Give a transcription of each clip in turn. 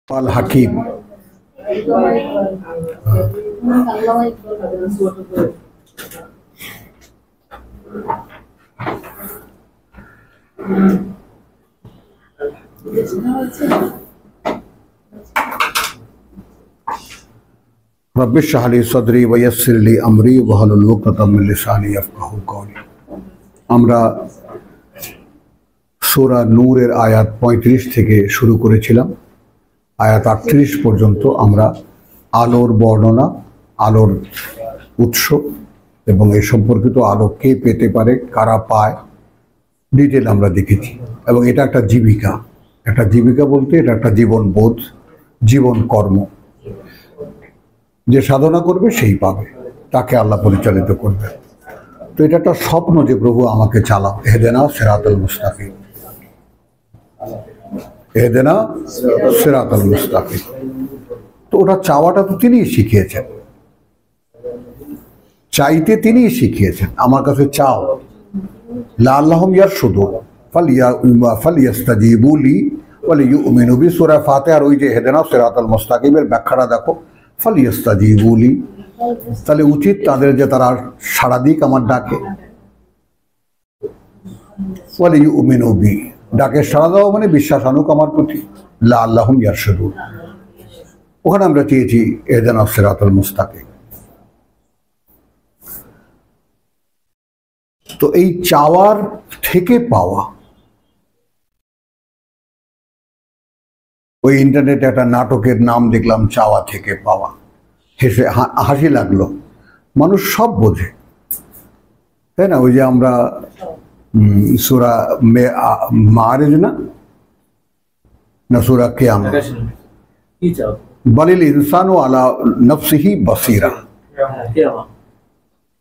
আল হাকিম। রব্বি ইশরাহ লি সাদরি ওয়া ইয়াসসির লি আমরি ওয়াহলুল উকদাতাম মিন লিসানি ইয়াফকাহু কওলি। আমরা সূরা নূরের আয়াত 35 থেকে শুরু করেছিলাম। আয়াত 38 পর্যন্ত আমরা আলোর বর্ণনা, আলোর উৎস এবং এই সম্পর্কিত আলো কে পেতে পারে, কারা পায়, ডিটেল আমরা দেখেছি। এবং এটা একটা জীবিকা, বলতে এটা একটা জীবনবোধ, জীবন কর্ম। যে সাধনা করবে সেই পাবে, তাকে আল্লাহ পরিচালিত করবে। তো এটা একটা স্বপ্ন যে প্রভু আমাকে চালাও, ইহদিনা সিরাতাল মুস্তাকিম, ইহদিনা সিরাতাল মুস্তাকিম। তো ওটা চাওয়াটা তো তিনিই শিখিয়েছেন, চাইতে তিনিই শিখিয়েছেন। আমার কাছে চাও, লাআল্লাহুম ইয়ারশুদুন ফালিয়াস্তাজিবু লি ওয়া লিইউমিনু বি। সূরা ফাতিহার ওই যে ইহদিনা সিরাতাল মুস্তাকিমের ব্যাখ্যাটা দেখো, ফালিয়াস্তাজিবু লি, তাহলে উচিত তাদের যে তারা সাড়া দিক আমার ডাকে। ওয়া লিইউমিনু বি, ডাকে সাড়া দেওয়া মানে বিশ্বাস আনুক আমার প্রতি। লাআল্লাহুম ইয়ারশুদুন, ওখানে আমরা চেয়েছি ইহদিনা সিরাতাল মুস্তাকিম। তো এই চাওয়ার থেকে পাওয়া, ওই ইন্টারনেটে একটা নাটকের নাম দেখলাম, চাওয়া থেকে পাওয়া, হেসে হাসি লাগলো। মানুষ সব বোঝে, তাই না? ওই যে আমরা সূরা মাআরিজ না সূরা কিয়ামত, বালিল ইনসানু আলা নাফসিহি বাসীরা।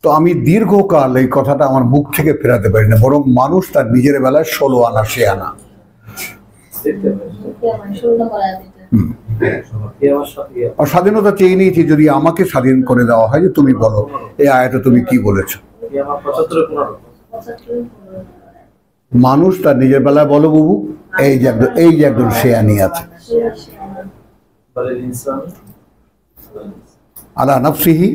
তো আমি দীর্ঘকাল এই কথাটা আমার মুখ থেকে ফেরাতে পারি না, বরং মানুষ তার নিজের বেলায় 16 আনা 6 আনা। আর স্বাধীনতা চেয়ে নিয়েছি, যদি আমাকে স্বাধীন করে দেওয়া হয় যে তুমি বলো এই আয়াতে তুমি কি বলেছো। মানুষ তার নিজের বেলায় বলো বুবু, এই যে একজন শেয়ানি আছে, আলা নাফসিহি,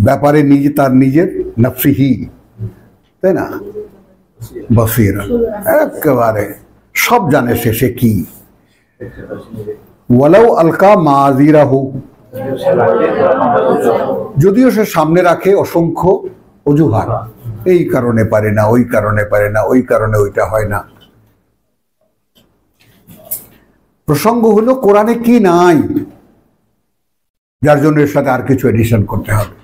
ব্যাপারে নিজে তার নিজের নাফসিহি, তাই না, বসিরা, একেবারে সব জানে সে কি। ওয়ালাউ আলকা মাযিরাহু, যদিও সে সামনে রাখে অসংখ্য অজুহাত, এই কারণে পারে না, ওই কারণে পারে না, ওই কারণে ওইটা হয় না। প্রসঙ্গ হলো কোরআনে কি নাই, যার জন্য এর সাথে আর কিছু এডিশন করতে হবে।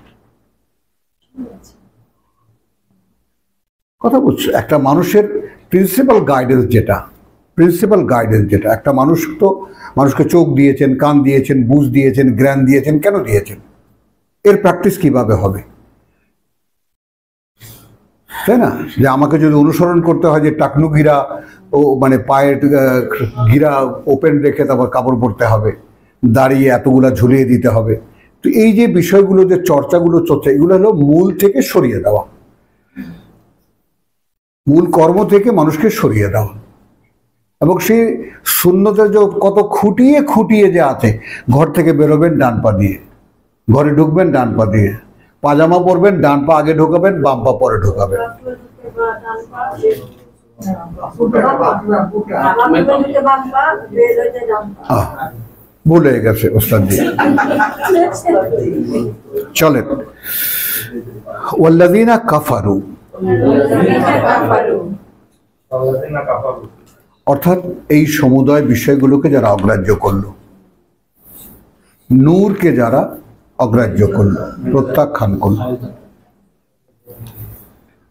কথা বলছো, একটা মানুষের প্রিন্সিপাল গাইডেন্স যেটা, একটা মানুষ তো মানুষকে চোখ দিয়েছেন, কান দিয়েছেন, বুঝ দিয়েছেন, জ্ঞান দিয়েছেন, কেন দিয়েছেন? এর প্র্যাকটিস কিভাবে হবে, তাই না? যে আমাকে যদি অনুসরণ করতে হয় যে টাকনু গিরা ও মানে পায়ের গিরা ওপেন রেখে তারপর কাপড় পরতে হবে, দাঁড়িয়ে এতগুলা ঝুলিয়ে দিতে হবে। তো এই যে বিষয়গুলো, যে চর্চাগুলো চলছে, এগুলো হলো মূল থেকে সরিয়ে দেওয়া, মূল কর্ম থেকে মানুষকে সরিয়ে দেওয়া। এবং সেই সুন্নতের যে কত খুঁটিয়ে খুঁটিয়ে যে আছে, ঘর থেকে বেরোবেন ডান পা দিয়ে, ঘরে ঢুকবেন ডান পা দিয়ে, পাজামা পরবেন ডান পা আগে ঢোকাবেন, বাম পা পরে ঢোকাবেন। ভুলে গেছে ওস্তাদ জি, চলেন। ওয়াল্লাযীনা কাফারু, অর্থাৎ এই সমুদয় বিষয়গুলোকে যারা অগ্রাহ্য করলো, নূরকে যারা অগ্রাহ্য করলো, প্রত্যাখ্যান করলো।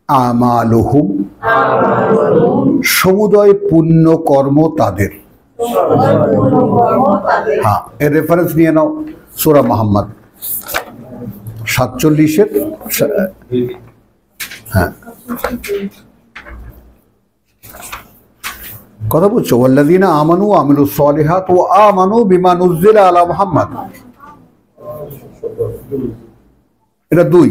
আমালুহুম, সমুদয় পুণ্য কর্ম তাদের। হ্যাঁ, এর রেফারেন্স নিয়ে নাও সূরা মুহাম্মদ 47-এর। হ্যাঁ, কথা বলছো, ওয়াল্লাযীনা আমানু ওয়া আমিলুস সালিহাত ওয়া আমানু বিমা নুযিলা আলা মুহাম্মদ, এটা 2।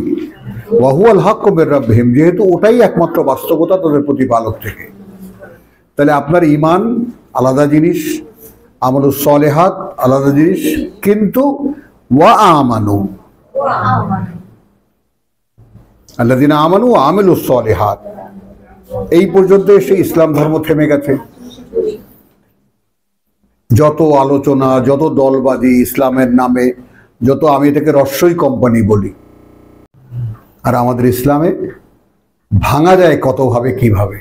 ওয়া হুয়াল হাক্কু মির রাব্বিহিম, যেহেতু ওটাই একমাত্র বাস্তবতা তাদের প্রতিপালক থেকে। তাহলে আপনার ঈমান আলাদা জিনিস, আমলুস সলিহাত আলাদা জিনিস, কিন্তু ওয়া আমানু, আল্লাযিনা আমানু ওয়া আমিলুস সলিহাত, এই পর্যন্ত এসে ইসলাম ধর্ম থেমে গেছে। যত আলোচনা, যত দলবাজি ইসলামের নামে, যত, আমি এটাকে রস্যই কোম্পানি বলি, আর আমাদের ইসলামে ভাঙা যায় কতভাবে, কিভাবে।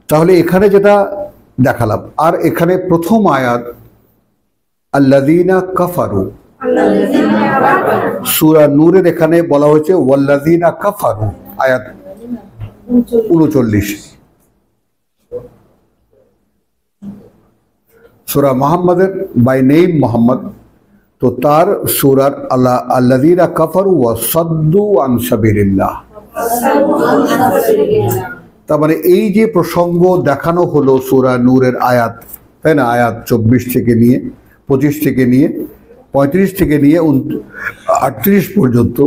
তাহলে এখানে যেটা দেখালাম, আর এখানে প্রথম আয়াত আল্লাযীনা কাফারু, সূরা নূরের এখানে বলা হয়েছে ওয়াল্লাযীনা কাফারু, আয়াত 39। সূরা মুহাম্মাদের বাই নেম মুহাম্মদ, তো তার সূরার আল্লাযীনা কাফারু ওয়া সাদ্দু আন সাবিলিল্লাহ। তার মানে এই যে প্রসঙ্গ দেখানো হলো সূরা নূরের আয়াত, তাই না, আয়াত 24 থেকে নিয়ে 25 থেকে নিয়ে 35 থেকে নিয়ে 38 পর্যন্ত,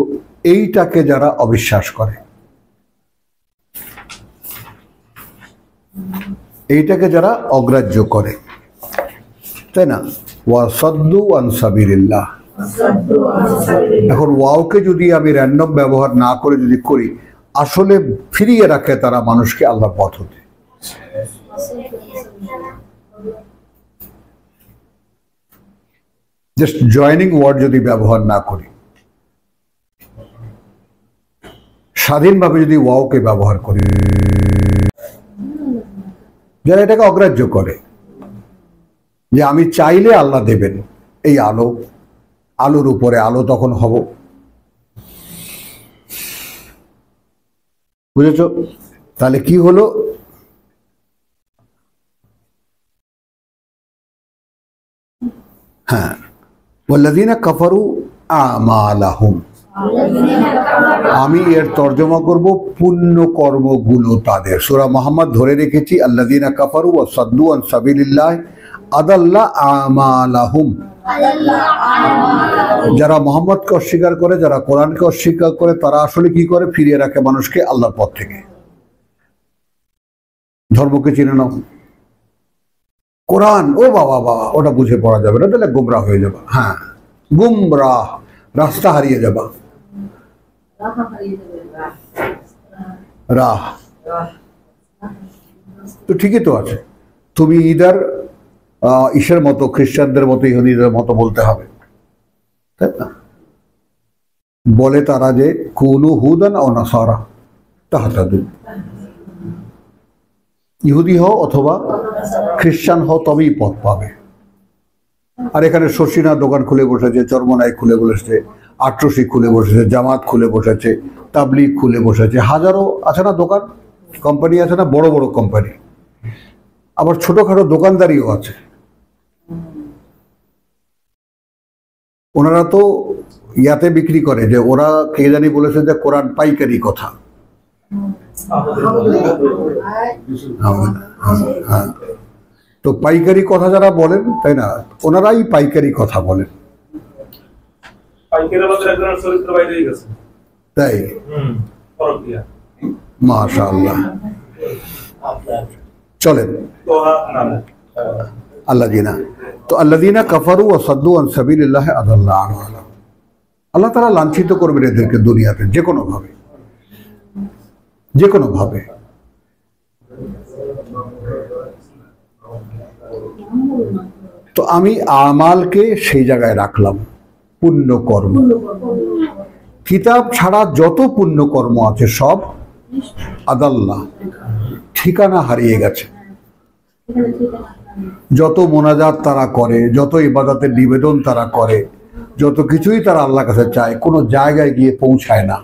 এইটাকে যারা অবিশ্বাস করে, এইটাকে যারা অগ্রাহ্য করে, তাই না, ওয়া সাদ্দু আন সাবিলিল্লাহ। এখন ওয়াওকে যদি আমি র্যান্ডম ব্যবহার না করে যদি করি, আসলে ফিরিয়ে রাখে তারা মানুষকে আল্লাহর পথ হতে। জাস্ট জয়নিং ওয়ার্ড যদি ব্যবহার না করি, স্বাধীনভাবে যদি ওয়াওকে ব্যবহার করি, যারা এটাকে অগ্রাহ্য করে যে আমি চাইলে আল্লাহ দেবেন, এই আলো, আলোর উপরে আলো তখন হব, বুঝেছ? তাহলে কি হলো, হ্যাঁ, ওয়াল্লাযীনা কাফারু আমালাহুম, আমি এর তর্জমা করব পুণ্য কর্মগুলো তাদের। সূরা মুহাম্মদ ধরে রেখেছি আল্লাযীনা কাফারু ওয়া সাদ্দু আন সাবিলিল্লাহ আদাল্লা আমালাহুম, যারা মোহাম্মদকে অস্বীকার করে, যারা কোরআনকে অস্বীকার করে, তারা আসলে কি করে, ফিরিয়ে রাখে মানুষকে আল্লাহর পথ থেকে। ধর্মকে চিনে নাও, কোরআন, ও বাবা বাবা, ওটা বুঝে পড়া যাবে না, তাহলে গুমরাহ হয়ে যাবা। হ্যাঁ, গুমরাহ, রাস্তা হারিয়ে যাবা, রাহ তো ঠিকই তো আছে। তুমি ইদার ঈশের মতো, খ্রিস্টানদের মতো, ইহুদিদের মতো বলতে হবে, তাই না? বলে তারা যে কুনু হুদান ও নাসারা তাহতাদু, ইহুদি হও অথবা খ্রিস্টান হও, তবেই পথ পাবে। আর এখানে শশীনা দোকান খুলে বসেছে, চরমনাই খুলে বসেছে, আট্রসি খুলে বসেছে, জামাত খুলে বসেছে, তাবলিগ খুলে বসেছে, হাজারো আছে না দোকান, কোম্পানি আছে না, বড় বড় কোম্পানি, আবার ছোটখাটো দোকানদারিও আছে। ওনারা তো ইয়াতে বিক্রি করে, যে ওরা কে জানি বলেছে যে কোরআন পাইকারি কথা, হ্যাঁ, তো পাইকারি কথা যারা বলেন, তাই না, ওনারাই পাইকারি কথা বলেন, তাই মাশাআল্লাহ। চলেন আল্লাযীনা, তো আল্লাযীনা কাফারু ওয়া সাদ্দু আন সাবিলিল্লাহ আদাল্লা আমালাহুম, আল্লাহ তাআলা লাঞ্ছিত করবেন এদেরকে দুনিয়াতে যে কোনো ভাবে, যে কোনো ভাবে। তো আমি আমালকে সেই জায়গায় রাখলাম, পুণ্য কর্ম। কিতাব ছাড়া যত পুণ্য কর্ম আছে সব আদাল্লাহ, ঠিকানা হারিয়ে গেছে। যত মোনাজাত তারা করে, যত ইবাদতের নিবেদন তারা করে, যত কিছুই তারা আল্লাহর কাছে চায়, কোনো জায়গায় গিয়ে পৌঁছায় না।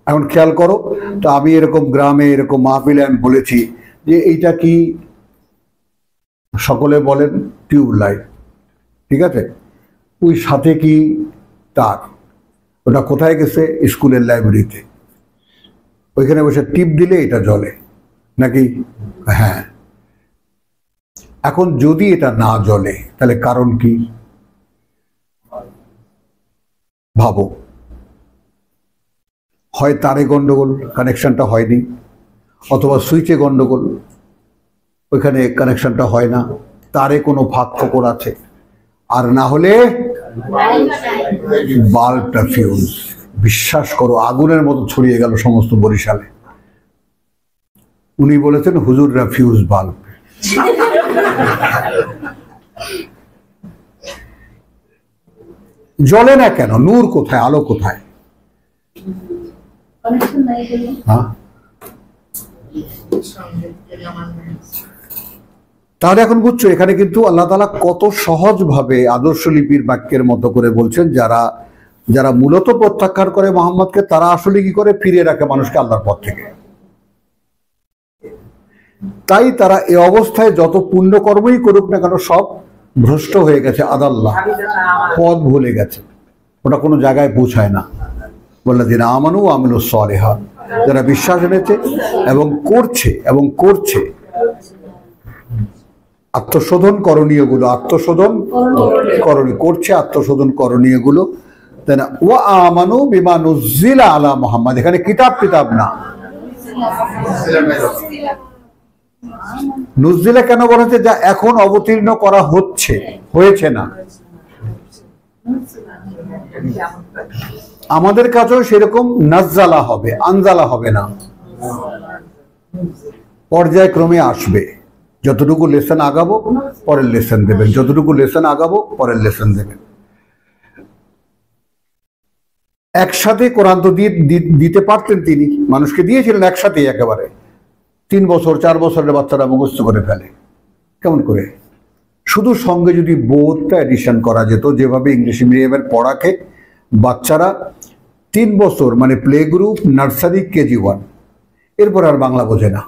এখন খেয়াল করো তো, আমি এরকম গ্রামে, এরকম মাহফিলে আমি বলেছি যে এইটা কি, সকলে বলেন টিউবলাইট, ঠিক আছে, ওই সাথে কি তার, ওটা কোথায় গেছে, স্কুলের লাইব্রেরিতে, ওইখানে বসে টিপ দিলে এটা জ্বলে নাকি? হ্যাঁ। এখন যদি এটা না জ্বলে তাহলে কারণ কি ভাবো। হয় তারে গন্ডগোল, কানেকশনটা হয়নি, অথবা সুইচে গন্ডগোল, ওইখানে কানেকশনটা হয় না, তারে কোনো ফাঁক ফোকর আছে, আর না হলে বাল্বটা ফিউজ। বিশ্বাস করো, আগুনের মতো ছড়িয়ে গেল সমস্ত বরিশালে। উনি বলেছেন হুজুররা ফিউজ বাল্ব। জ্বলে না কেন? নূর কোথায়, আলো কোথায়? হ্যাঁ, তাহলে এখন বুঝছো এখানে কিন্তু আল্লাহ তাআলা কত সহজ ভাবে আদর্শ লিপির বাক্যের মতো করে বলছেন, যারা যারা মূলত প্রত্যাখ্যান করে মোহাম্মদকে, তারা আসলে কি করে ফিরিয়ে রাখে মানুষকে আল্লাহর পথ থেকে। তাই তারা এই অবস্থায় যত পুণ্য কর্মই করুক না কেন, সব ভ্রষ্ট হয়ে গেছে, আদাল্লাহ, পথ ভুলে গেছে, ওটা কোনো জায়গায় পৌঁছায় না। ওয়াল্লাযীনা আমানু ওয়া আমিলুস সালিহাত, যারা বিশ্বাস এনেছে এবং করছে আত্মশোধন করণীয় গুলো, আত্মশোধন করণীয় গুলো, তাই না? ওয়া আমানু বিমা নুযিলা আলা মুহাম্মদ, এখানে কিতাব না, নুযিলা কেন বলেছে? যা এখন অবতীর্ণ করা হয়েছে না। আমাদের কাছেও সেরকম নাজ্জালা হবে, আনজালা হবে না, পর্যায়ক্রমে আসবে। যতটুকু লেসন আগাবো পরের লেসন দেবেন, যতটুকু লেসন আগাবো পরের লেসন দেবেন। একসাথে কোরআন তো দিতে পারতেন, তিনি মানুষকে দিয়েছিলেন একসাথে, একেবারে 3 বছর 4 বছরের বাচ্চারা মুখস্থ করে ফেলে, কেমন করে? শুধু সঙ্গে যদি বোধটা এডিশন করা যেত, যেভাবে ইংলিশ মিডিয়ামের পড়াকে বাচ্চারা 3 বছর মানে প্লে গ্রুপ, নার্সারি, কেজি 1, এরপর আর বাংলা বোঝে না।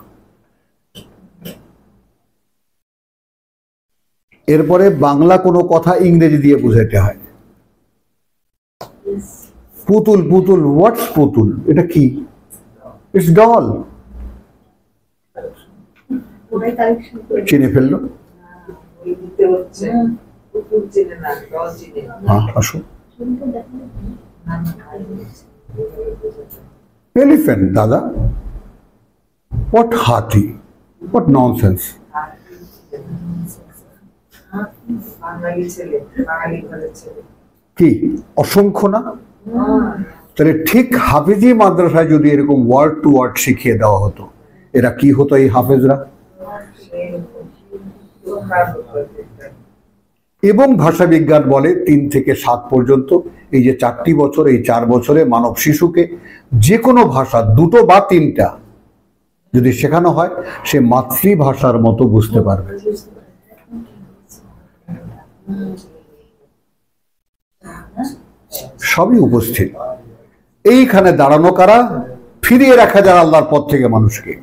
এরপরে বাংলা কোনো কথা ইংরেজি দিয়ে বুঝাইতে হয়। পুতুল, হোয়াটস পুতুল? এটা কি? It's doll. চিনে ফেললো। হ্যাঁ, আসো। এলিফ্যান্ট দাদা, হোয়াট হাতি, হোয়াট ননসেন্স। কি অসংখ্য না? তাহলে ঠিক হাফেজি মাদ্রাসায় যদি এরকম ওয়ার্ড টু ওয়ার্ড শিখিয়ে দেওয়া হতো, এরা কি হতো এই হাফেজরা? এবং ভাষা বিজ্ঞান বলে 3 থেকে 7 পর্যন্ত, এই যে 4টি বছর, এই 4 বছরে মানব শিশুকে যে কোনো ভাষা 2টো বা 3টা যদি শেখানো হয়, সে মাতৃভাষার মতো বুঝতে পারবে। সবই উপস্থিত। এইখানে দাঁড়ানো কারা? ফিরিয়ে রাখা যারা আল্লাহর পথ থেকে মানুষকে।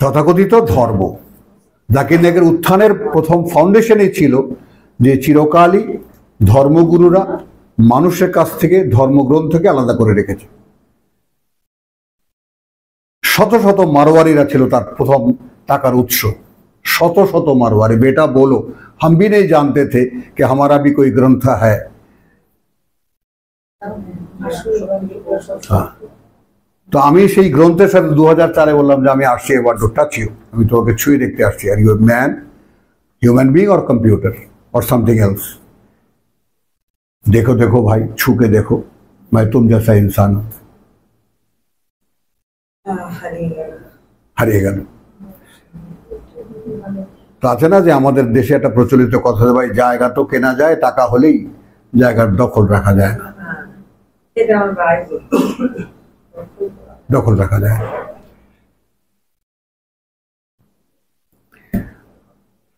তথাকথিত ধর্ম, জাকির নায়েকের উত্থানের প্রথম ফাউন্ডেশনই ছিল যে চিরকালই ধর্মগুরুরা মানুষের কাছ থেকে ধর্মগ্রন্থকে আলাদা করে রেখেছে। শত শত মারোয়ারিরা ছিল তার প্রথম টাকার উৎস। শত শত মারোয়ারি। বেটা বলো, हम भी नहीं जानते थे कि हमारा भी कोई ग्रंथ है। তো আমি সেই গ্রন্থের সাথে 2004-এ বললাম যে আমি আসছি, এবার টাচ ইউ, আমি তোমাকে ছুঁয়ে দেখতে আসছি। Are you man, human being और कंप्यूटर और समथिंग एल्स। देखो देखो भाई, छू के देखो, मैं तुम जैसा इंसान हूं। হারিয়ে গেল। তো আছে না যে আমাদের দেশে একটা প্রচলিত কথা, ভাই জায়গা তো কেনা যায়, টাকা হলেই জায়গার দখল রাখা যায় না। দখল রাখা যায়।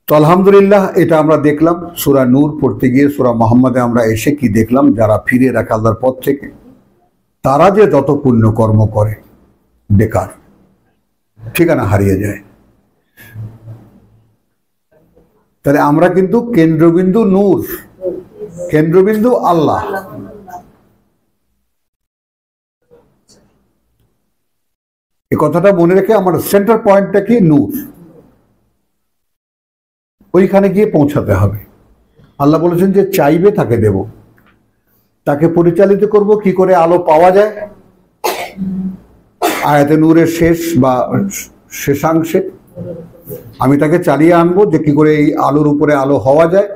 তো আলহামদুলিল্লাহ, এটা আমরা দেখলাম সূরা নূর পড়তে গিয়ে, সূরা মুহাম্মাদে আমরা এসে কি দেখলাম? যারা ফিরে রাখে আল্লাহর পথ থেকে, তারা যে যত পুণ্য কর্ম করে বেকার, ঠিকানা হারিয়ে যায়। তাহলে আমরা কিন্তু কেন্দ্রবিন্দু নূর, কেন্দ্রবিন্দু আল্লাহ। এই কথাটা মনে রেখে আমার সেন্টার পয়েন্টটা কি? নূর। ওইখানে গিয়ে পৌঁছাতে হবে। আল্লাহ বলেছেন যে চাইবে তাকে দেব। তাকে পরিচালিত করব কি করে আলো পাওয়া যায়। আয়াতে নূরের শেষ বা শেষাংশে আমি তাকে চালিয়ে আনবো যে কি করে এই আলোর উপরে আলো হওয়া যায়।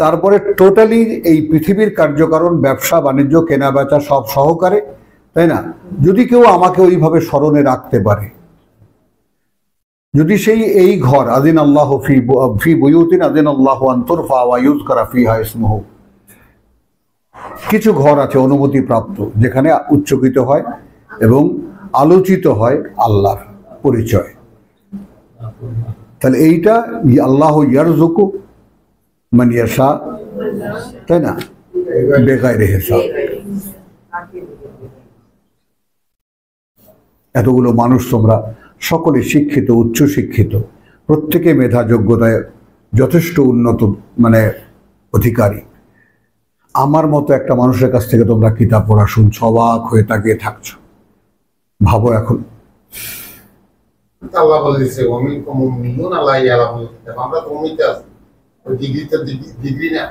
তারপরে টোটালি এই পৃথিবীর কার্যকারণ, ব্যবসা বাণিজ্য, কেনা বেচা সব সহকারে, তাই না? যদি কেউ আমাকে ওইভাবে স্মরণে রাখতে পারে, যদি সেই এই ঘর আযিন আল্লাহু ফি বুয়ুতিন আযিন আল্লাহু আন তুরফা ওয়া ইউযকারা ফিহা ইসমুহু, কিছু ঘর আছে অনুমতি প্রাপ্ত যেখানে উচ্চকিত হয় এবং আলোচিত হয় আল্লাহর পরিচয়। তাহলে এইটা আল্লাহু ইয়ারযুকু মান ইয়াশা, তাই না, বেগাইরে হিসাব। এতগুলো মানুষ তোমরা সকলে শিক্ষিত, উচ্চ শিক্ষিত, প্রত্যেকে মেধা যোগ্যতায় যথেষ্ট উন্নত মানে অধিকারী। আমার মতো একটা মানুষের কাছ থেকে তোমরা কিতাব পড়া শুনছো, অবাক হয়ে তাকিয়ে থাকছো। ভাবো এখন আল্লাহ বলে দিয়েছে আল্লাহ ইয়ালামুল কিতাব, আমরা তো উম্মিতে আছি, ওই ডিগ্রি না।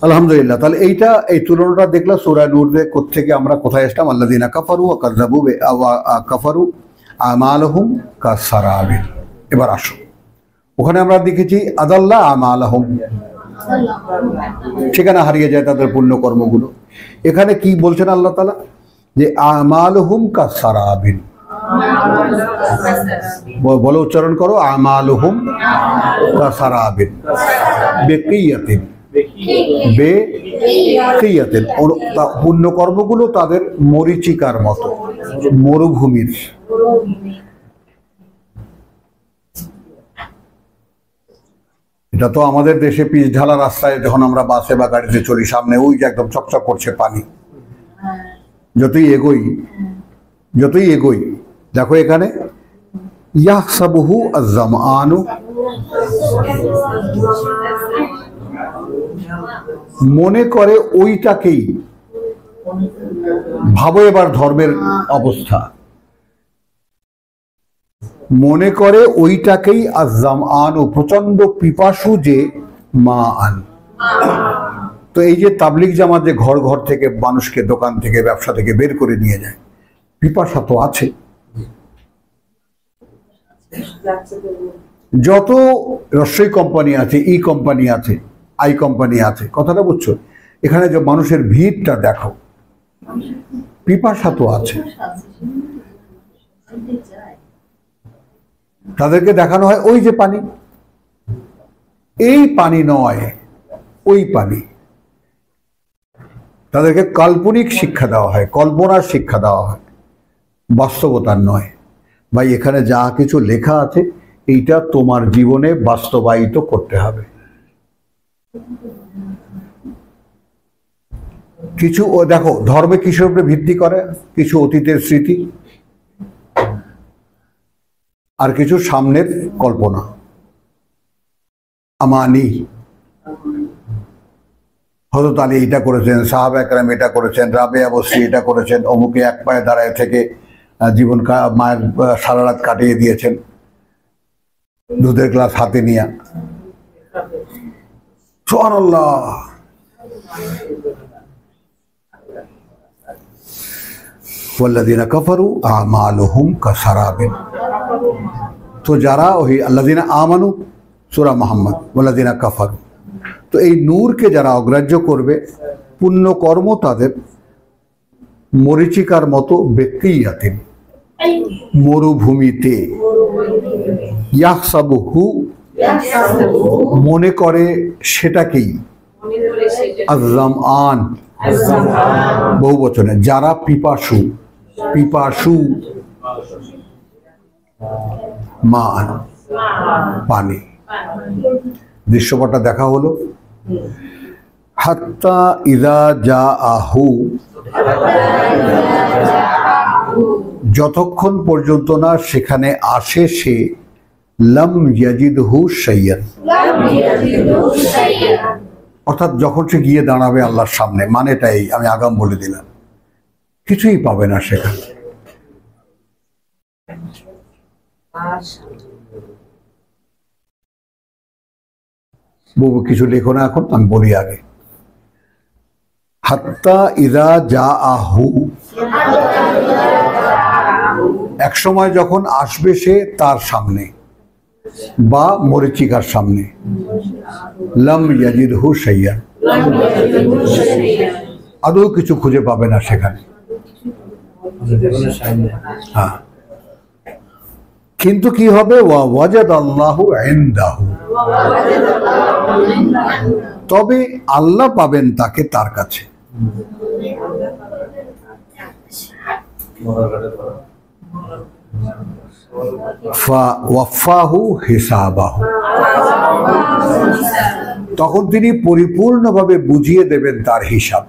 আলহামদুলিল্লাহ। তাহলে এইটা এই তুলনাটা দেখলাম সূরা নূরে থেকে আমরা কোথায় আসলাম, আল্লাযিনা কাফারু ওয়া কাযাবু কাফারু আমালুহুম কাসারাবিন। এবার আসো, ওখানে আমরা দেখেছি আদাল্লা আমালুহুম, সেখানে হারিয়ে যায় তাদের পুণ্য কর্মগুলো। এখানে কি বলছেন আল্লাহ তাআলা, যে আমালুহুম কাসারাবিন। বলো, উচ্চারণ করো, আমালুহুম কাসারাবিন বেকিয়াতিন, বেকিয়াতিন। পুণ্য কর্মগুলো তাদের মরিচিকার মতো, মরুভূমির। এটা তো আমাদের দেশে পিচ ঢালা রাস্তায় যখন আমরা বাসে বা গাড়িতে চলি, সামনে ওই যে একদম চকচক করছে পানি, যতই এগোই দেখো এখানে ইয়াহসাবুহু আয-যামআনু, মনে করে ওইটাকেই, ভাবো এবার ধর্মের অবস্থা, মনে করে ওইটাকেই আয-যামআনু, প্রচন্ড পিপাসু যে মা আন। তো এই যে তাবলিগ জামাত যে ঘর ঘর থেকে মানুষকে দোকান থেকে ব্যবসা থেকে বের করে নিয়ে যায়, পিপাসা তো আছে। যত রসই কোম্পানি আছে, ই কোম্পানি আছে, আই কোম্পানি আছে, কথাটা বুঝছো? এখানে যে মানুষের ভিড়টা দেখো, পিপাসা তো আছে। তাদেরকে দেখানো হয় ওই যে পানি, এই পানি নয়, ওই পানি। তাদেরকে কাল্পনিক শিক্ষা দেওয়া হয়, কল্পনার শিক্ষা দেওয়া হয়, বাস্তবতার নয়। ভাই এখানে যা কিছু লেখা আছে এইটা তোমার জীবনে বাস্তবায়িত করতে হবে। কিছু দেখো ধর্মে কিসের উপরে ভিত্তি করে, কিছু অতীতের স্মৃতি আর কিছু সামনের কল্পনা, আমানি। হযরত আলী এটা করেছেন, সাহাবা একরাম এটা করেছেন, রাবেয়া বসরি এটা করেছেন, অমুকে এক পায়ে দাঁড়ায় থেকে জীবন মায়ের সারা রাত কাটিয়ে দিয়েছেন দুধের গ্লাস হাতে নিয়ে। সুবহানাল্লাহ। ওয়াল্লাযিনা কাফারু আমালুহুম কাসারাবিন। তো যারা ওই আল্লাযিনা আমানু, সূরা মুহাম্মদ, ওয়াল্লাযিনা কাফারু, তো এই নূরকে যারা অগ্রাহ্য করবে, পুণ্য কর্ম তাদের মরিচিকার মতো বেকিয়াতিন, মরুভূমিতে। ইয়াহসাবুহু, মনে করে সেটাকেই, আয-যামআন বহু বচনে, যারা পিপাসু, পিপাসু মান পানি। দৃশ্যপটটা দেখা হলো। হাত্তা ইযা জাআহু, যতক্ষণ পর্যন্ত না সেখানে আসে সে, লাম ইয়াজিদহু শাইয়ান, অর্থাৎ যখন সে গিয়ে দাঁড়াবে আল্লাহর সামনে, মানেটাই আমি আগাম বলে দিলাম, কিছুই পাবে না সেখানে। বহু কিছু লেখো না, এখন আমি বলি আগে। হাত্তা ইযা জাআহু, এক সময় যখন আসবে সে তার সামনে বা মরীচিকার সামনে, লাম ইয়াজিদহু শাইয়ান, আদৌ কিছু খুঁজে পাবে না সেখানে। হ্যাঁ, কিন্তু কি হবে, ওয়া ওয়াজাদাল্লাহু ইনদাহু, তবে আল্লাহ পাবেন তাকে তার কাছে। ফাওয়াফাহু হিসাবাহু, তখন তিনি পরিপূর্ণভাবে বুঝিয়ে দেবেন তার হিসাব।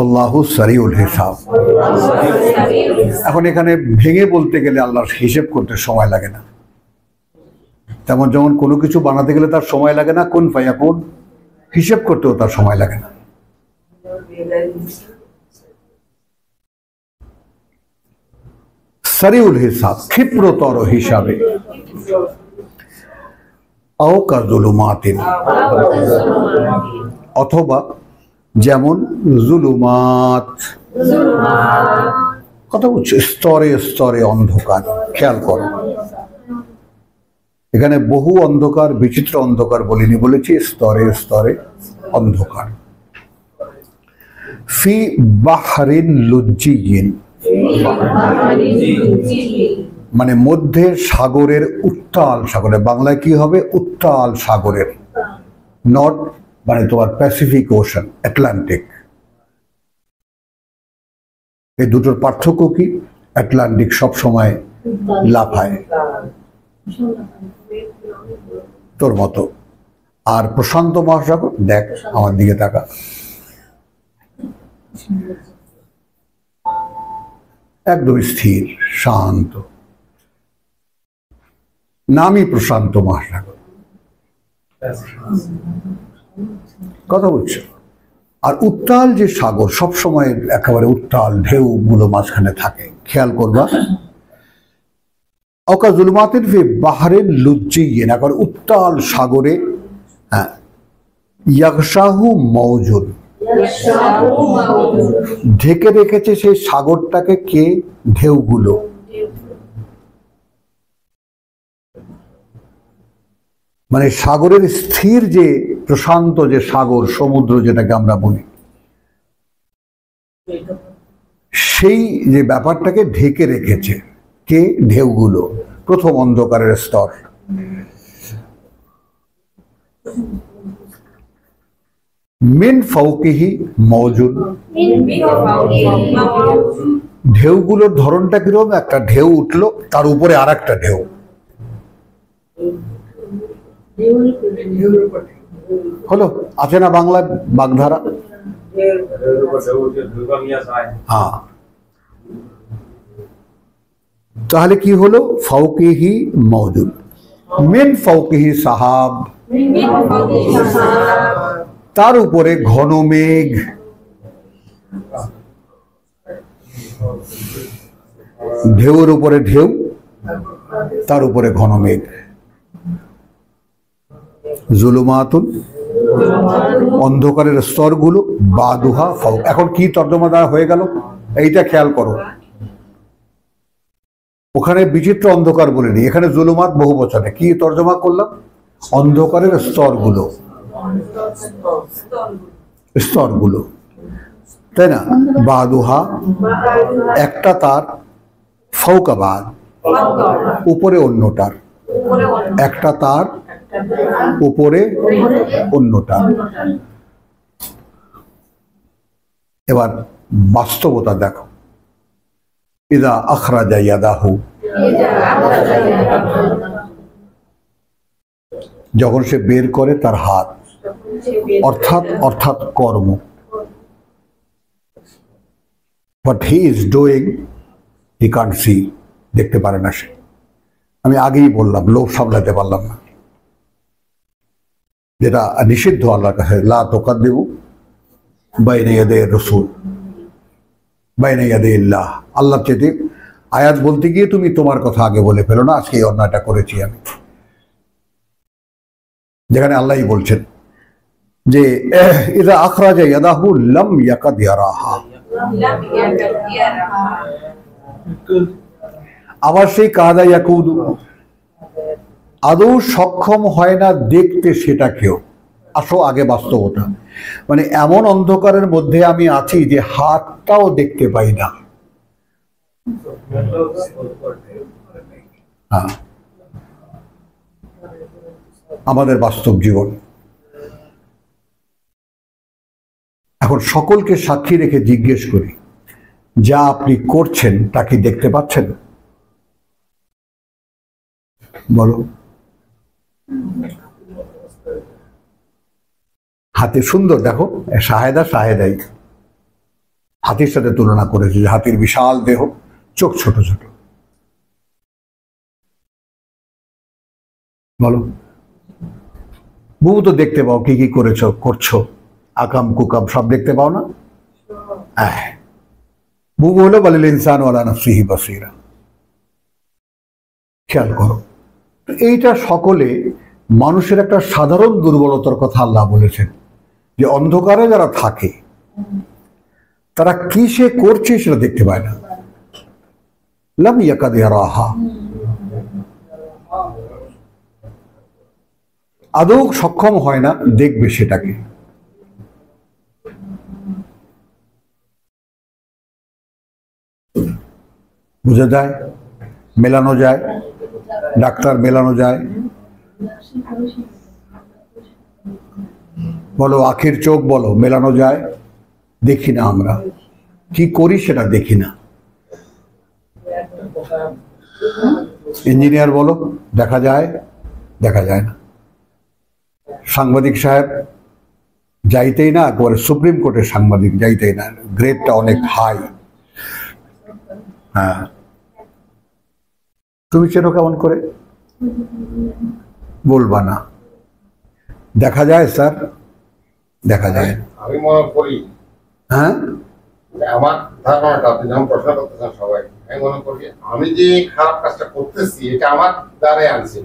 আল্লাহু সারিউল হিসাব। এখন এখানে ভেঙে বলতে গেলে আল্লাহর হিসেব করতে সময় লাগে না, তেমন যেমন কোনো কিছু বানাতে গেলে তার সময় লাগে না, কুন ফায়াকুন, হিসেব করতেও তার সময় লাগে না। সারিউল হিসাব, ক্ষিপ্রতর হিসাবে। আও কাযুলুমাতিন, অথবা যেমন জুলুমাত, কথা বলছে স্তরে স্তরে অন্ধকার। খেয়াল করো, এখানে বহু অন্ধকার, বিচিত্র অন্ধকার বলিনি, বলেছি স্তরে স্তরে অন্ধকার। ফি বাহরিন লুজ্জিয়িন, মানে মধ্যে সাগরের, উত্তাল সাগরে, বাংলায় কি হবে, উত্তাল সাগরের, নট মানে তোমার প্যাসিফিক ওশান, আটলান্টিক। এই দুটোর পার্থক্য কি, আটলান্টিক সব সময় লাফায় তোর মতো, আর প্রশান্ত মহাসাগর, দেখ আমার দিকে তাকা, একদম স্থির শান্ত, নামই প্রশান্ত মহাসাগর। কথা বলছো। আর উত্তাল যে সাগর, সবসময় একেবারে উত্তাল ঢেউগুলো মাঝখানে থাকে, খেয়াল করবা। অকা জুলুমাতিন ফি বাহরিন লুজ্জিয়িন, একবার উত্তাল সাগরে, ইয়াগশাহু মাওজুন, ঢেকে রেখেছে সেই সাগরটাকে কে, ঢেউগুলো। মানে সাগরের স্থির যে প্রশান্ত যে সাগর, সমুদ্র যেটাকে আমরা বলি, সেই যে ব্যাপারটাকে ঢেকে রেখেছে কে, ঢেউগুলো। প্রথম অন্ধকারের স্তর। মিন ফাওকিহি মাওজুন, ঢেউগুলোর ধরনটা কিরকম, একটা ঢেউ উঠলো, তার উপরে আর একটা ঢেউ। হলো, আছে না বাংলা বাগধারা? হ্যাঁ, তাহলে কি হলো, ফাওকিহি মাওজুন, মিন ফাওকিহি সাহাব, তার উপরে ঘন মেঘ। ঢেউর উপরে ঢেউ, তার উপরে ঘন মেঘ। জুলুমাতুন, অন্ধকারের স্তরগুলো, বাদুহা ফাওক। এখন কি তর্জমা দেওয়া হয়ে গেল, এইটা খেয়াল করো। ওখানে বিচিত্র অন্ধকার বলিনি, এখানে জুলুমাত বহু বচনে, কি তর্জমা করলাম, অন্ধকারের স্তরগুলো, স্তরগুলো, তাই না? বাদুহা, একটা তার, ফাওকা বাদ, উপরে অন্যটার, একটা তার, উপরে অন্যটার। এবার বাস্তবতা দেখো, ইদা আখরাজা ইয়াদাহু, যখন সে বের করে তার হাত, অর্থাৎ কর্ম। What he is doing, he can't see, দেখতে পারে না সে। আমি আগেই বললাম, লোভ সামলাতে পারলাম না, যেটা নিষিদ্ধ আল্লাহর কাছে। লা তুকাদ্দিমু বাইনা ইয়াদাই রাসূল, বাইনা ইয়াদাই আল্লাহ, আল্লাহর চেয়ে আয়াত বলতে গিয়ে তুমি তোমার কথা আগে বলে ফেলো না, আজকে এই অন্যায়টা করেছি আমি। যেখানে আল্লাহই বলছেন যে ইযা আখরাজা ইয়াদাহু লাম ইয়াকাদ ইয়ারাহা, আবার সেই কাদা ইয়াকুদু, আদৌ সক্ষম হয় না দেখতে সেটাকেও। আসো আগে বাস্তবতা, মানে এমন অন্ধকারের মধ্যে আমি আছি যে হাতটাও দেখতে পাই না। হ্যাঁ, আমাদের বাস্তব জীবন। এখন সকলকে সাক্ষী রেখে জিজ্ঞেস করি, যা আপনি করছেন তা কি দেখতে পাচ্ছেন? বলো। হাতি সুন্দর, দেখো শাহেদাই হাতির সাথে তুলনা করেছে, যে হাতির বিশাল দেহ, চোখ ছোট ছোট। বলো, বুবু তো দেখতে পাও কি কি করছো, আকাম কুকাম সব দেখতে পাও না? বুবু হলো বালিল ইনসান ওয়ালা নাফসিহি বাসীরা। খেয়াল করো, এইটা সকলে মানুষের একটা সাধারণ দুর্বলতার কথা আল্লাহ বলেছেন, যে অন্ধকারে যারা থাকে তারা কি সে করছে সেটা দেখতে পায় না। লাম ইয়াকাদ ইয়ারাহা, আদৌ সক্ষম হয় না দেখবে সেটাকে। বুঝা যায়, মেলানো যায়, ডাক্তার মেলানো যায়। বলো আখের চোখ বলো, মেলানো যায়? দেখি না, আমরা কি করি সেটা দেখি না। ইঞ্জিনিয়ার বলো, দেখা যায়? দেখা যায় না। সাংবাদিক সাহেব যাইতেই না, একেবারে সুপ্রিম কোর্টের সাংবাদিক যাইতেই না, গ্রেডটা অনেক হাই। হ্যাঁ, তুমি চেনো কেমন করে? বলবা না। দেখা যায় স্যার? দেখা যায়। আমি মনে করি, হ্যাঁ, আমার ধারণাটা আপনি যখন প্রশ্ন করতেছেন সবাই, আমি মনে করি আমি যে খারাপ কাজটা করতেছি এটা আমার দ্বারে আনছি।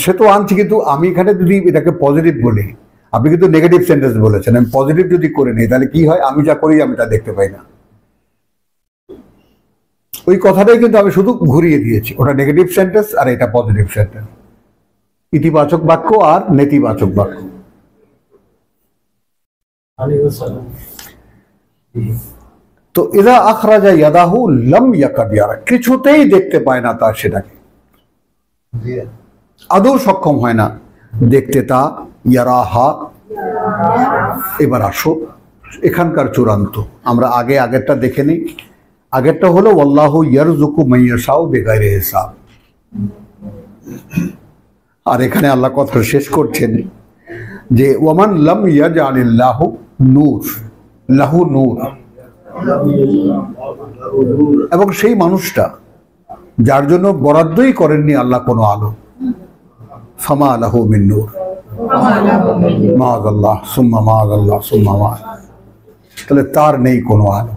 সে তো আনছি, কিন্তু আমি এখানে যদি এটাকে পজিটিভ বলি, আপনি কিন্তু নেগেটিভ সেন্টেন্স বলেছেন, আমি পজিটিভ যদি করে নিই তাহলে কি হয়? আমি যা করি আমি তা দেখতে পাই না। ওই কথাটাই কিন্তু আমি শুধু ঘুরিয়ে দিয়েছি, ওটা নেগেটিভ সেন্টেন্স আর এটা পজিটিভ সেন্টেন্স, ইতিবাচক বাক্য আর নেতিবাচক বাক্য। তো ইযা আখরাজা ইয়াদাহু লাম ইয়াকাদ ইয়ারা, কিছুতেই দেখতে পায় না তার সেটাকে, আদৌ সক্ষম হয় না দেখতে তা। ইয়ারাহা। এবার আসো এখানকার চূড়ান্ত, আমরা আগেরটা দেখে নিই। আগেরটা হলো আল্লাহু ইয়ারযুকু মান ইয়াশাউ বিগাইরি হিসাব, আর এখানে আল্লাহ কথা শেষ করছেন যে ওয়ামান লাম ইয়াজআলিল্লাহু নূর লাহু নূর, এবং সেই মানুষটা যার জন্য বরাদ্দই করেননি আল্লাহ কোনো আলো, ফামা লাহু মিন নূর, মাআযাল্লাহ সুম্মা মাআযাল্লাহ সুম্মা মা, তাহলে তার নেই কোনো আলো।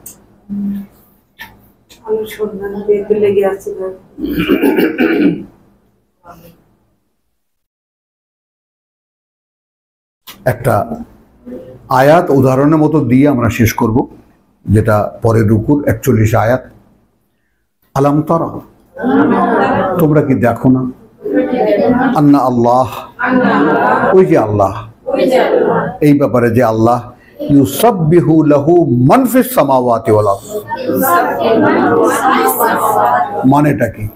একটা আয়াত উদাহরণের মতো দিয়ে আমরা শেষ করব, যেটা পরের রুকুর 41 আয়াত। আলাম তারা, তোমরা কি দেখো না? আন্না আল্লাহ, ওই যে আল্লাহ, এই ব্যাপারে যে আল্লাহ ইউসাব্বিহু লাহু মান ফিস সামাওয়াতি ওয়াল আরদ, মানেটা কি?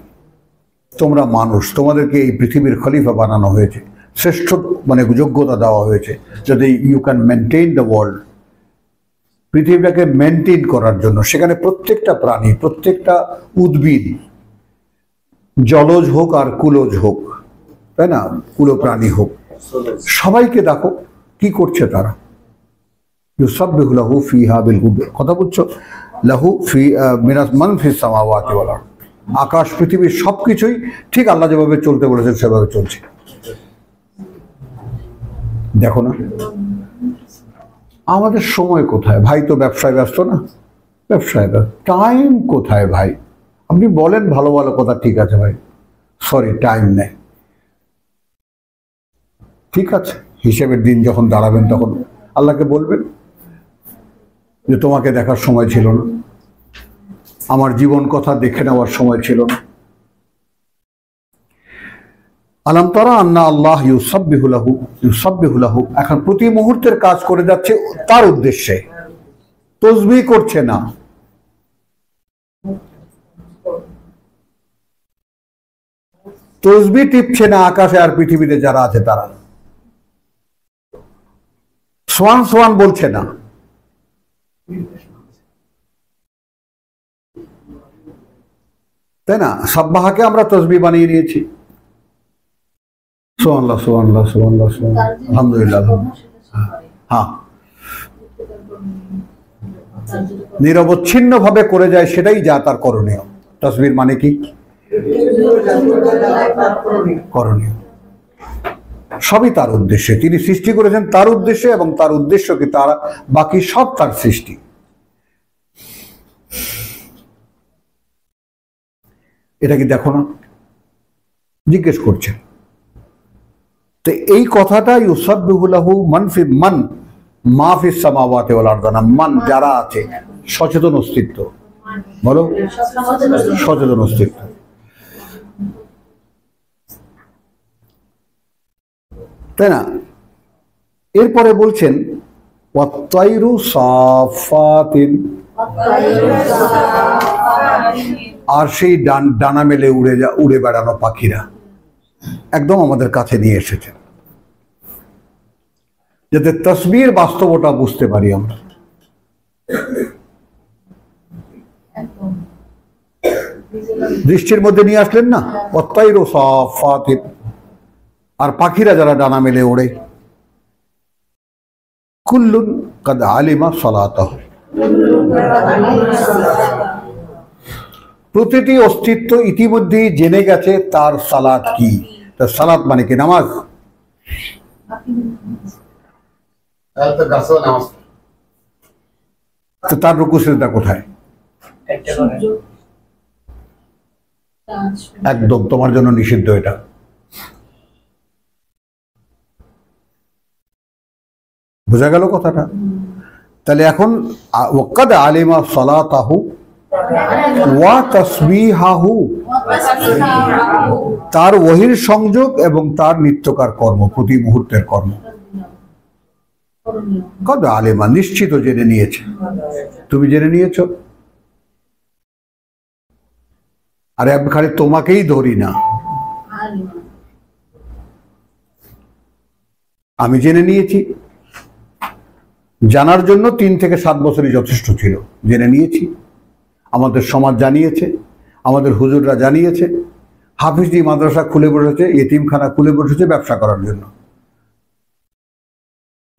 তোমরা মানুষ, তোমাদেরকে এই পৃথিবীর খলিফা বানানো হয়েছে, শ্রেষ্ঠ মানে যোগ্যতা দেওয়া হয়েছে যাতে you can maintain the world, পৃথিবীটাকে মেনটেন করার জন্য। সেখানে প্রত্যেকটা প্রাণী, প্রত্যেকটা উদ্ভিদ, জলজ হোক আর কুলজ হোক, তাই না, কুলো প্রাণী হোক, সবাইকে দেখো কি করছে তারা। ইউসাব্বিহু লাহু ফিহা বিল গুদুর, কথা বলছো, লাহু ফি মিনাস মান ফিস সামাওয়াতি ওয়াল আরদ, আকাশ পৃথিবীর সবকিছুই ঠিক আল্লাহ যেভাবে চলতে বলেছেন সেভাবে চলছে। দেখো না, আমাদের সময় কোথায় ভাই? তো ব্যবসায় ব্যস্ত না, ব্যবসায় ব্যস্ত, টাইম কোথায় ভাই? আপনি বলেন ভালো ভালো কথা, ঠিক আছে ভাই, সরি টাইম নেই, ঠিক আছে, হিসেবের দিন যখন দাঁড়াবেন তখন আল্লাহকে বলবেন যে তোমাকে দেখার সময় ছিল না, আমার জীবন কথা দেখে নেওয়ার সময় ছিল না। আলাম তারা আন্না আল্লাহ ইউসাব্বিহু লাহু, এখন প্রতি মুহূর্তের কাজ করে যাচ্ছে তার উদ্দেশ্যে, তসবিহ করছে না। তসবিহ টিপছে না আকাশে আর পৃথিবীতে যারা আছে তারা, সোয়ান সোয়ান বলছে না। তাই না? সাব্বাহাকে আমরা তসবিহ বানিয়ে নিয়েছি, সুবহানাল্লাহ সুবহানাল্লাহ সুবহানাল্লাহ সুবহানাল্লাহ, আলহামদুলিল্লাহ। হ্যাঁ, নিরবচ্ছিন্ন ভাবে করে যায়, সেটাই যা তার করণীয়। তসবির মানে কি? করণীয়। সবই তার উদ্দেশ্যে, তিনি সৃষ্টি করেছেন তার উদ্দেশ্যে, এবং তার উদ্দেশ্য কি? তারা বাকি সব তার সৃষ্টি। এটা কি দেখো না? জিজ্ঞেস করছেন। তো এই কথাটা ইউসাব্বিহু লাহু মান মা ফিস সামাওয়াতি ওয়াল আরদ, মান যারা আছে, সচেতন অস্তিত্ব, বলো সচেতন অস্তিত্ব। তাই না? এরপরে বলছেন ওয়াত-তায়রু সাফাতিন, আর সেই ডানা মেলে উড়ে বেড়ানো পাখিরা একদম আমাদের কাছে নিয়ে এসেছেন, যাতে তাসবিহর বাস্তবতা বুঝতে পারি আমরা। দৃষ্টির মধ্যে নিয়ে আসলেন না, ওয়াত-তায়রু সাফাতিন, আর পাখিরা যারা ডানা মেলে ওড়ে। কুল্লুন কাদ আলিমা সালাতাহু, প্রতিটি অস্তিত্ব ইতিমধ্যেই জেনে গেছে তার সালাত কি। তার সালাত মানে কি? নামাজ। তো তার রুকু সিজদা কোথায়? একদম তোমার জন্য নিষিদ্ধ এটা। বোঝা গেল কথাটা? তাহলে এখন ওয়াকাদ আলিমা সালাতাহু ওয়া তাসবিহাহু, তার ওহীর সংযোগ এবং তার নিত্যকার কর্ম, প্রতি মুহূর্তের কর্ম। কদ আলিমা, নিশ্চিত জেনে নিয়েছে। তুমি জেনে নিয়েছো? আরে আমি খালি তোমাকেই ধরি না, আমি জেনে নিয়েছি। জানার জন্য 3 থেকে 7 বছরই যথেষ্ট ছিল, জেনে নিয়েছি। আমাদের সমাজ জানিয়েছে, আমাদের হুজুররা জানিয়েছে। হাফিজি মাদ্রাসা খুলে বসেছে, এতিমখানা খুলে বসেছে ব্যবসা করার জন্য।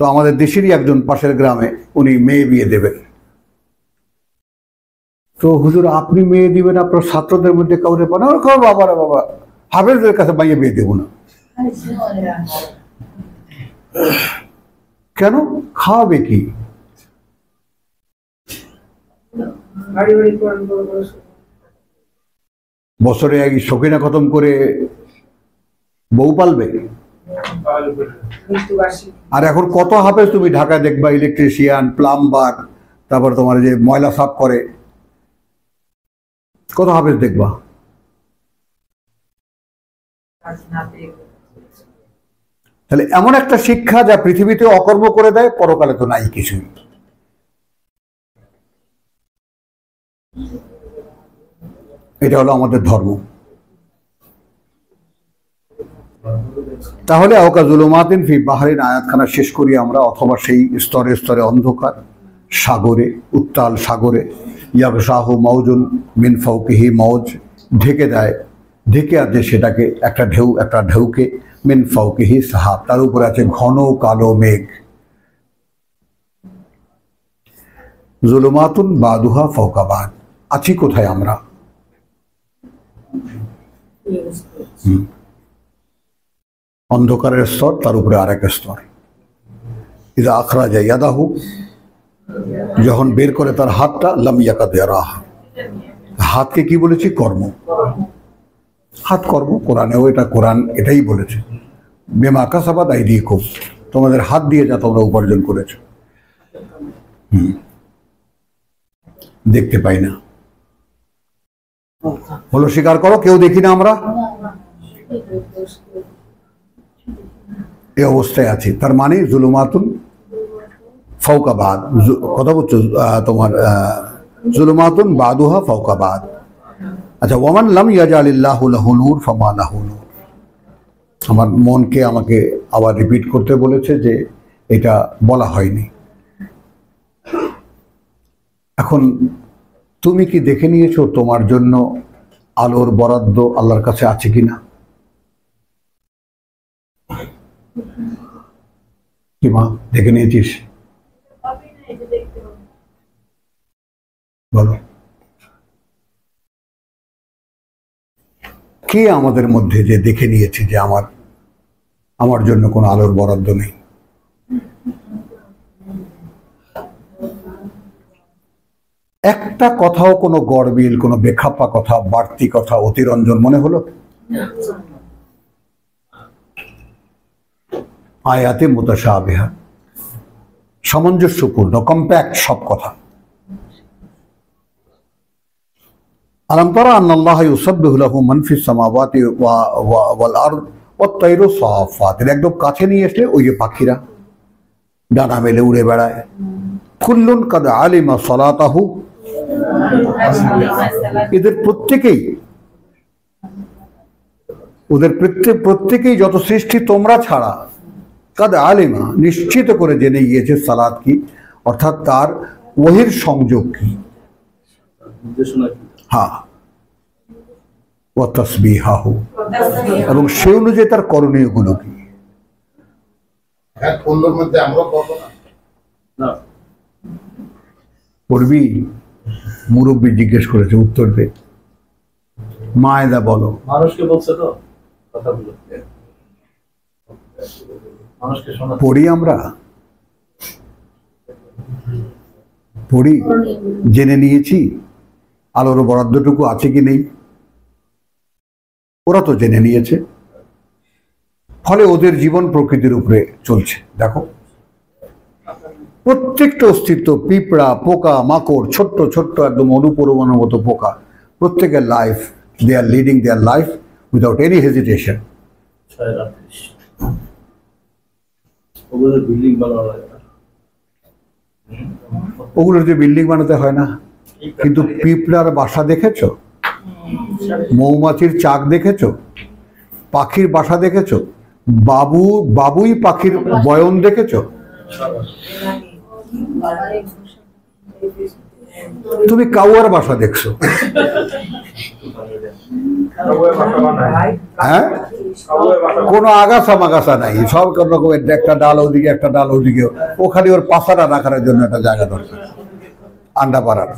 তো আমাদের দেশেরই একজন পাশের গ্রামে উনি মেয়ে বিয়ে দেবেন। তো হুজুর আপনি মেয়ে দিবেন, আপনার ছাত্রদের মধ্যে কাউরে পান? বাবা রে বাবা, হাফেজদের কাছে মাইয়ে বিয়ে দেব না। কেন? খাওয়াবে কি? বছরে এক শৌখিনা খতম করে বউ পালবে। আর এখন কত হাফেজ তুমি ঢাকায় দেখবা, ইলেকট্রিশিয়ান, প্লাম্বার, তারপর তোমার যে ময়লা সাফ করে, কত হাফেজ দেখবা। তাহলে এমন একটা শিক্ষা যা পৃথিবীতে অকর্ম করে দেয়, পরকালে তো নাই কিছুই। এটা হলো আমাদের ধর্ম। তাহলে আওকা জুলুমাতিন ফি বাহরিন আয়াতখানা শেষ করি আমরা, অথবা সেই স্তরে স্তরে অন্ধকার সাগরে, উত্তাল সাগরে, ইয়াগশাহু মাউজুন মিন ফাওকিহি মাউজ, ঢেকে দেয়, ঢেকে আছে সেটাকে একটা ঢেউকে, মিন ফাওকিহি সাহাব, তার উপরে আছে ঘন কালো মেঘ। জুলুমাতুন বাদুহা ফাওকা বাদ, আছি কোথায় আমরা? অন্ধকারের স্তর, তার উপরে আরেক স্তর। ইযা আখরাজা ইয়াদাহু, যখন বের করে তার হাতটা, লাম ইয়াকাদ ইয়ারাহা, হাতকে কি বলেছি? কর্ম। হাত কর্ম, কোরআনেও এটা, কোরআন এটাই বলেছে, বেমা কাসাবাত আইদিকুম, তোমাদের হাত দিয়ে যা তোমরা উপার্জন করেছো। দেখতে পাই না, হলো স্বীকার করো, কেউ দেখি না আমরা, এই অবস্থায় আছি। তার মানে জুলুমাতুন ফাওকা বাদ, কথা বলছো তোমার জুলুমাতুন বাদুহা ফাওকা বাদ। আচ্ছা, ওয়ামান লাম ইয়াজআলিল্লাহু লাহু নূর ফামা লাহু নূর। আমার মনকে আমাকে আবার রিপিট করতে বলেছে যে এটা বলা হয়নি। এখন তুমি কি দেখে নিয়েছো তোমার জন্য আলোর বরাদ্দ আল্লাহর কাছে আছে কিনা? কি মা, দেখে নিয়েছিস? বলো, কে আমাদের মধ্যে যে দেখে নিয়েছে যে আমার জন্য কোনো আলোর বরাদ্দ নেই? একটা কথাও, কোনো গড়বিল, কোনো বেখাপ্পা কথা, বাড়তি কথা, অতিরঞ্জন মনে হলো? আয়াতে মুতাশাবিহা, সামঞ্জস্যপূর্ণ, কম্প্যাক্ট সব কথা। আলাম তারা আন্নাল্লাহা ইউসাব্বিহু লাহু মান ফিস সামাওয়াতি ওয়াল আরদ ওয়াত তায়রু সাফাত, একদম কাছে নিয়ে এসে ওই যে পাখিরা ডানা মেলে উড়ে বেড়ায়। কুল্লুন কাদ আলিমা সালাতাহু, এদের প্রত্যেকেই, ওদের প্রত্যেকেই, যত সৃষ্টি তোমরা ছাড়া, কাদ আলিমা, নিশ্চিত করে জেনে গিয়েছে সালাত কি, অর্থাৎ তার ওহির সংযোগ কি, হ্যাঁ, ওয়া তাসবিহাহু, এবং সে অনুযায়ী তার করণীয় গুলো কি। মধ্যে আমরা পাবো না, পড়বি? মুরব্বী জিজ্ঞেস করেছে, উত্তর দে। মায়েদা বলো। মানুষকে বলছে তো কথাগুলো, মানুষকে শোনা। পড়ি আমরা, পড়ি, জেনে নিয়েছি আলোর বরাদ্দটুকু আছে কি নেই। ওরা তো জেনে নিয়েছে, ফলে ওদের জীবন প্রকৃতির উপরে চলছে। দেখো, প্রত্যেকটা অস্তিত্ব, পিঁপড়া, পোকা, মাকড়, ছোট্ট ছোট্ট একদম অনুপরমাণুর মতো পোকা, প্রত্যেকের life, they are leading their life without any hesitation. ওগুলোর যে বিল্ডিং বানাতে হয় না, কিন্তু পিঁপড়ার বাসা দেখেছো? মৌমাছির চাক দেখেছো? পাখির বাসা দেখেছো? বাবুই পাখির বয়ন দেখেছো? তুমি কাউয়ার বাসা দেখছো? হ্যাঁ, কোনো আগাছা মাগাছা নাই, সব রকমের, একটা ডাল ওদিকে, একটা ডাল ওদিকে, ওখানে ওর পাশাটা রাখার জন্য একটা জায়গা দরকার, আন্ডা পাড়ার।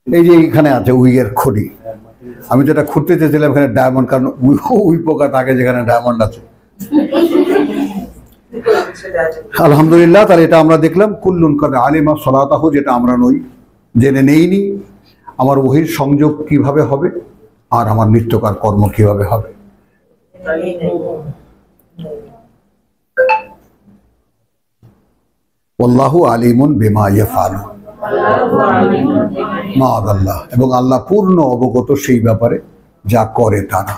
এই যে এখানে আছে উইয়ের খড়ি, আমি যেটা খুঁজতে চেয়েছিলাম এখানে ডায়মন্ড, কারণ উই পোকা থাকে যেখানে ডায়মন্ড আছে। আলহামদুলিল্লাহ, তাহলে এটা আমরা দেখলাম কুল্লুন কাদ আলিমা সালাতাহু, যেটা আমরা নই, জেনে নেইনি আমার ওহির সংযোগ কিভাবে হবে আর আমার নিত্যকার কর্ম কিভাবে হবে। আল্লাহু আলিমুন বিমা ইয়াফআলুন, মাআদাল্লাহ, এবং আল্লাহ পূর্ণ অবগত সেই ব্যাপারে যা করে তারা।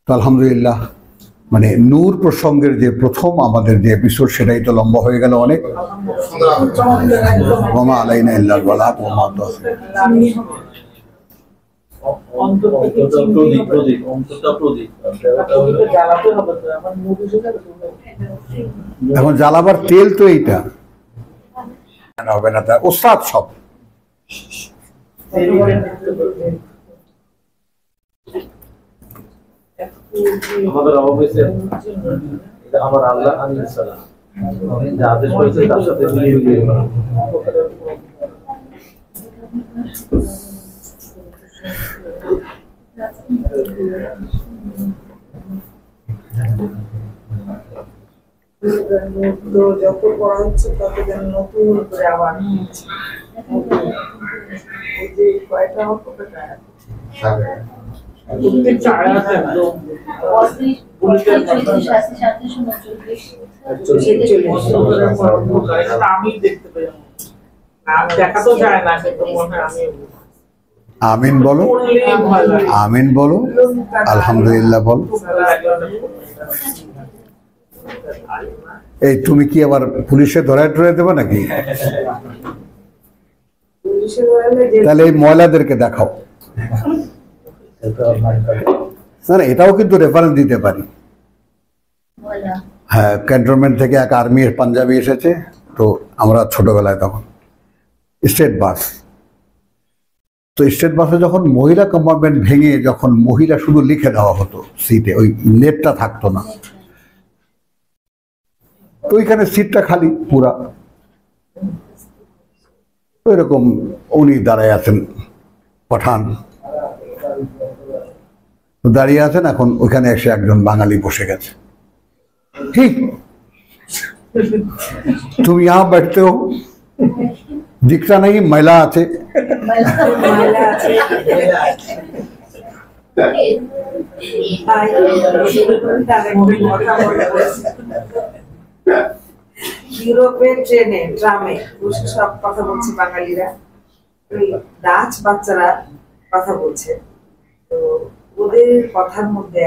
তো আলহামদুলিল্লাহ, মানে নূর প্রসঙ্গের যে প্রথম আমাদের যে এপিসোড, সেটাই তো লম্বা হয়ে গেল অনেক। ওমা আলাইনা ইল্লাল বালাগ ওয়া মা তাওফীক। এখন জ্বালাবার তেল তো এইটা হবে না, তা ওস্তাদ সব। আমাদের অবশ্যই আমার আল্লাহ আলাইহিস সালাম যা আদেশ করেছে তার সাথে মিলিয়ে তো যত পড়া হচ্ছে তত যেন নতুন করে আবার হচ্ছে। এই যে কয়টা আমার কতটা প্রত্যেকটা আয়াত একদম আমি দেখতে পাই দেখা তো যায় না, কিন্তু মনে হয় আমি আমিন বলো, পড়লেই ভয় লাগে। আমিন বলো, আলহামদুলিল্লাহ বলো। এই তুমি কি আবার পুলিশে ধরায় টরাই দেবে নাকি? পুলিশের বেলায় যে তাহলে এই ময়লাদেরকে দেখাও। না না, এটাও কিন্তু রেফারেন্স দিতে পারি। হ্যাঁ, ক্যান্টনমেন্ট থেকে এক আর্মি পাঞ্জাবি এসেছে, তো আমরা ছোটবেলায় তখন স্টেট বাস, তো স্টেট বাসে যখন মহিলা কম্পার্টমেন্ট ভেঙে যখন মহিলা শুধু লিখে দেওয়া হতো সিটে, ওই নেটটা থাকতো না, তো ওইখানে সিটটা খালি পুরা, ওইরকম উনি দাঁড়ায় আছেন, পাঠান দাঁড়িয়ে আছেন, এখন ওইখানে এসে একজন বাঙালি বসে গেছে। ঠিক, তুমি यहाँ बैठते हो, दिखता नहीं महिला আছে। মহিলা আছে তাই তাদের কথা মনে পড়ছে। ইউরোপের ট্রেনে ট্রামে বসে সব কথা বলছে বাঙালিরা, ওই ডাচ বাচ্চারা কথা বলছে, তো ওদের কথার মধ্যে